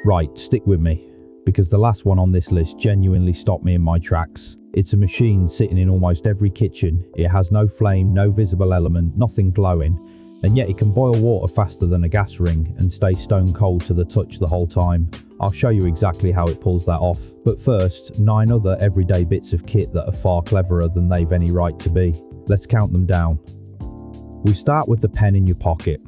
Right, stick with me, because the last one on this list genuinely stopped me in my tracks. It's a machine sitting in almost every kitchen. It has no flame, no visible element, nothing glowing, and yet it can boil water faster than a gas ring and stay stone cold to the touch the whole time. I'll show you exactly how it pulls that off. But first, 9 other everyday bits of kit that are far cleverer than they've any right to be. Let's count them down. We start with the pen in your pocket.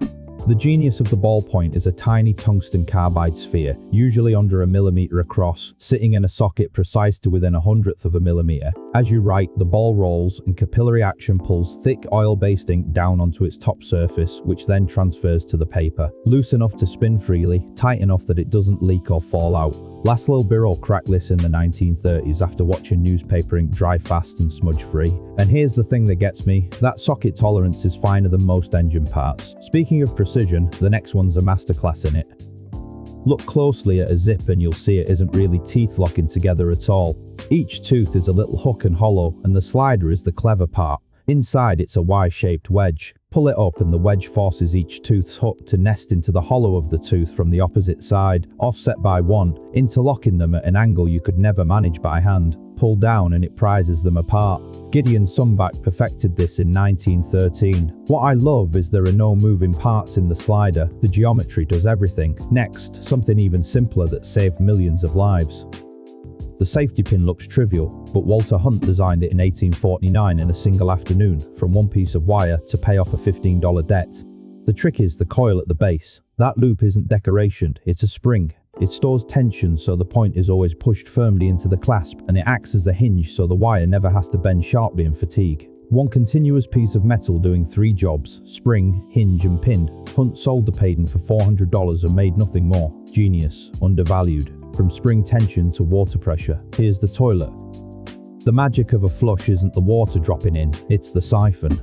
The genius of the ballpoint is a tiny tungsten carbide sphere, usually under a millimeter across, sitting in a socket precise to within 1/100th of a millimeter. As you write, the ball rolls and capillary action pulls thick oil-based ink down onto its top surface, which then transfers to the paper. Loose enough to spin freely, tight enough that it doesn't leak or fall out. Last little Biro cracked this in the 1930s after watching newspaper ink dry fast and smudge-free. And here's the thing that gets me, that socket tolerance is finer than most engine parts. Speaking of precision, the next one's a masterclass in it. Look closely at a zip and you'll see it isn't really teeth locking together at all. Each tooth is a little hook and hollow, and the slider is the clever part. Inside it's a Y-shaped wedge. Pull it up and the wedge forces each tooth's hook to nest into the hollow of the tooth from the opposite side, offset by 1, interlocking them at an angle you could never manage by hand. Pull down and it prizes them apart. Gideon Sumbach perfected this in 1913. What I love is there are no moving parts in the slider, the geometry does everything. Next, something even simpler that saved millions of lives. The safety pin looks trivial, but Walter Hunt designed it in 1849 in a single afternoon, from one piece of wire to pay off a $15 debt. The trick is the coil at the base. That loop isn't decoration, it's a spring. It stores tension so the point is always pushed firmly into the clasp, and it acts as a hinge so the wire never has to bend sharply in fatigue. One continuous piece of metal doing 3 jobs: spring, hinge and pin. Hunt sold the patent for $400 and made nothing more. Genius, undervalued. From spring tension to water pressure, here's the toilet. The magic of a flush isn't the water dropping in, it's the siphon.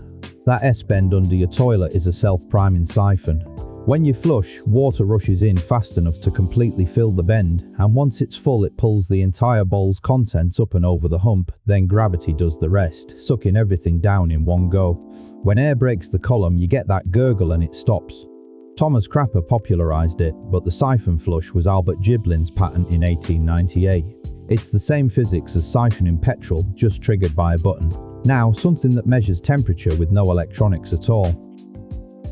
That S-bend under your toilet is a self-priming siphon. When you flush, water rushes in fast enough to completely fill the bend, and once it's full it pulls the entire bowl's contents up and over the hump, then gravity does the rest, sucking everything down in one go. When air breaks the column, you get that gurgle and it stops. Thomas Crapper popularized it, but the siphon flush was Albert Giblin's patent in 1898. It's the same physics as siphoning petrol, just triggered by a button. Now, something that measures temperature with no electronics at all.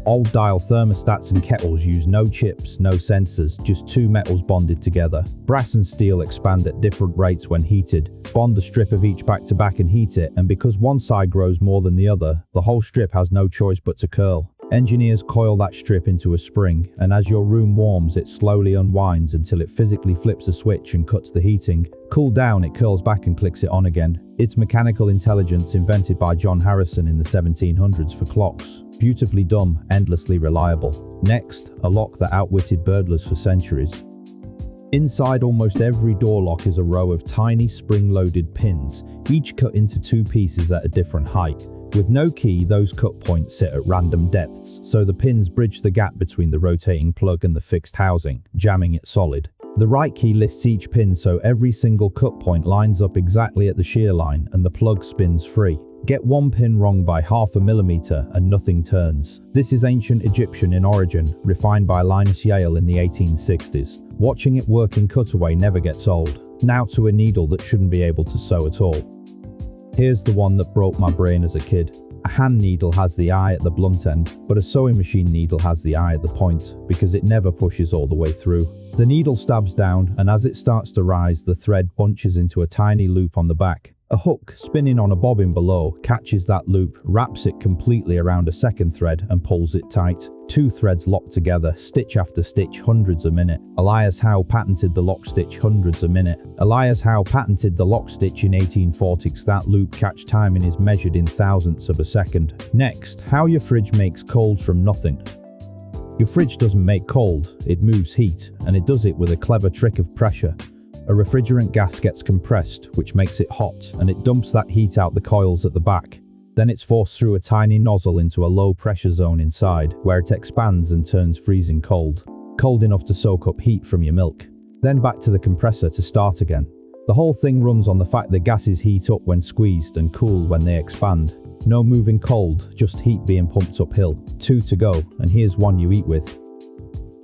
Old dial thermostats and kettles use no chips, no sensors, just 2 metals bonded together. Brass and steel expand at different rates when heated. Bond the strip of each back to back and heat it, and because one side grows more than the other, the whole strip has no choice but to curl. Engineers coil that strip into a spring, and as your room warms, it slowly unwinds until it physically flips a switch and cuts the heating. Cooled down, it curls back and clicks it on again. It's mechanical intelligence invented by John Harrison in the 1700s for clocks. Beautifully dumb, endlessly reliable. Next, a lock that outwitted burglars for centuries. Inside almost every door lock is a row of tiny spring-loaded pins, each cut into 2 pieces at a different height. With no key, those cut points sit at random depths, so the pins bridge the gap between the rotating plug and the fixed housing, jamming it solid. The right key lifts each pin so every single cut point lines up exactly at the shear line and the plug spins free. Get one pin wrong by ½ a millimeter and nothing turns. This is ancient Egyptian in origin, refined by Linus Yale in the 1860s. Watching it work in cutaway never gets old. Now to a needle that shouldn't be able to sew at all. Here's the one that broke my brain as a kid. A hand needle has the eye at the blunt end, but a sewing machine needle has the eye at the point, because it never pushes all the way through. The needle stabs down, and as it starts to rise, the thread bunches into a tiny loop on the back. A hook, spinning on a bobbin below, catches that loop, wraps it completely around a second thread and pulls it tight. 2 threads locked together, stitch after stitch, hundreds a minute. Elias Howe patented the lock stitch, hundreds a minute. Elias Howe patented the lock stitch in 1840s. That loop catch timing is measured in thousandths of a second. Next, how your fridge makes cold from nothing. Your fridge doesn't make cold, it moves heat, and it does it with a clever trick of pressure. A refrigerant gas gets compressed, which makes it hot, and it dumps that heat out the coils at the back. Then it's forced through a tiny nozzle into a low pressure zone inside, where it expands and turns freezing cold. Cold enough to soak up heat from your milk. Then back to the compressor to start again. The whole thing runs on the fact that gases heat up when squeezed and cool when they expand. No moving cold, just heat being pumped uphill. 2 to go, and here's one you eat with.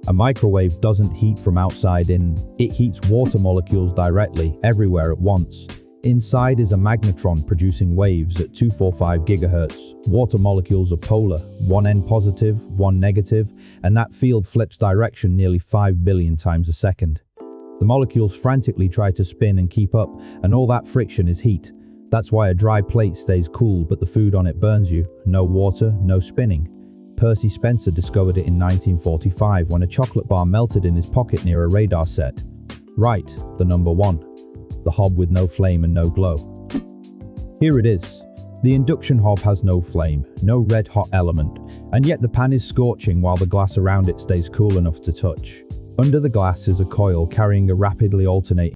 A microwave doesn't heat from outside in, it heats water molecules directly, everywhere at once. Inside is a magnetron producing waves at 245 GHz. Water molecules are polar, one end positive, one negative, and that field flips direction nearly 5 billion times a second. The molecules frantically try to spin and keep up, and all that friction is heat. That's why a dry plate stays cool but the food on it burns you. No water, no spinning. Percy Spencer discovered it in 1945 when a chocolate bar melted in his pocket near a radar set. Right, the number one. The hob with no flame and no glow. Here it is. The induction hob has no flame, no red-hot element, and yet the pan is scorching while the glass around it stays cool enough to touch. Under the glass is a coil carrying a rapidly alternating